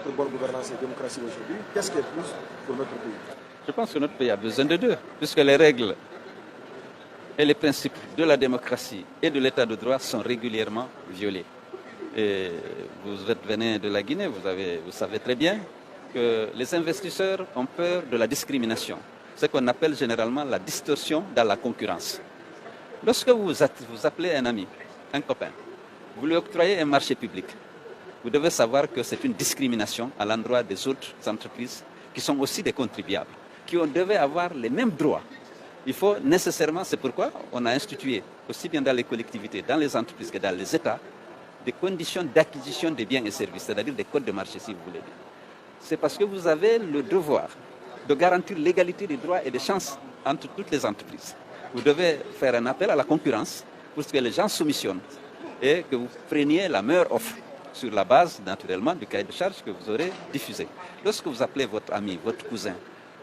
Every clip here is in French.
entre bonne gouvernance et démocratie aujourd'hui, qu'est-ce qui est plus pour notre pays? Je pense que notre pays a besoin de deux, puisque les règles et les principes de la démocratie et de l'état de droit sont régulièrement violés. Et vous venez de la Guinée, vous savez très bien que les investisseurs ont peur de la discrimination, ce qu'on appelle généralement la distorsion dans la concurrence. Lorsque vous appelez un ami, un copain, vous lui octroyez un marché public, vous devez savoir que c'est une discrimination à l'endroit des autres entreprises qui sont aussi des contribuables, qui devaient avoir les mêmes droits. Il faut nécessairement, c'est pourquoi on a institué, aussi bien dans les collectivités, dans les entreprises que dans les États, des conditions d'acquisition des biens et services, c'est-à-dire des codes de marché, si vous voulez dire. C'est parce que vous avez le devoir de garantir l'égalité des droits et des chances entre toutes les entreprises. Vous devez faire un appel à la concurrence pour que les gens soumissionnent et que vous preniez la meilleure offre sur la base, naturellement, du cahier de charges que vous aurez diffusé. Lorsque vous appelez votre ami, votre cousin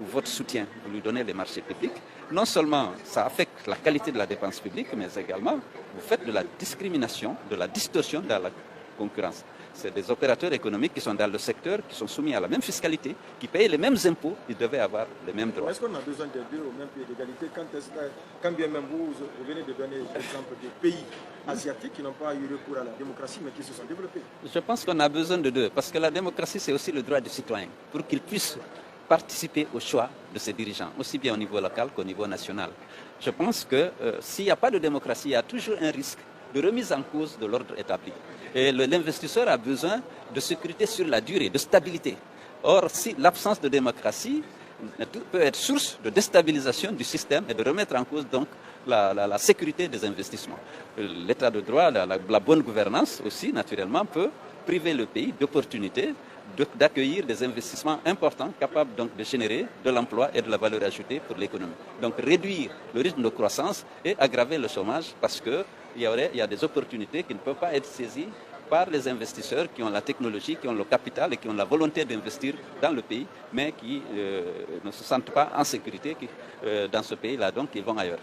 ou votre soutien, vous lui donnez les marchés publics, non seulement ça affecte la qualité de la dépense publique, mais également vous faites de la discrimination, de la distorsion dans la concurrence. C'est des opérateurs économiques qui sont dans le secteur, qui sont soumis à la même fiscalité, qui payent les mêmes impôts, ils devaient avoir les mêmes droits. Est-ce qu'on a besoin des deux au même pied d'égalité quand bien même vous venez de donner l'exemple des pays asiatiques qui n'ont pas eu recours à la démocratie mais qui se sont développés? Je pense qu'on a besoin de deux, parce que la démocratie, c'est aussi le droit du citoyen, pour qu'il puisse participer au choix de ses dirigeants, aussi bien au niveau local qu'au niveau national. Je pense que s'il n'y a pas de démocratie, il y a toujours un risque de remise en cause de l'ordre établi. Et l'investisseur a besoin de sécurité sur la durée, de stabilité. Or, si l'absence de démocratie peut être source de déstabilisation du système et de remettre en cause donc la sécurité des investissements. L'état de droit, la bonne gouvernance aussi, naturellement, peut priver le pays d'opportunités d'accueillir des investissements importants capables donc de générer de l'emploi et de la valeur ajoutée pour l'économie. Donc réduire le rythme de croissance et aggraver le chômage parce qu'il y a des opportunités qui ne peuvent pas être saisies par les investisseurs qui ont la technologie, qui ont le capital et qui ont la volonté d'investir dans le pays, mais qui ne se sentent pas en sécurité dans ce pays-là, donc ils vont ailleurs.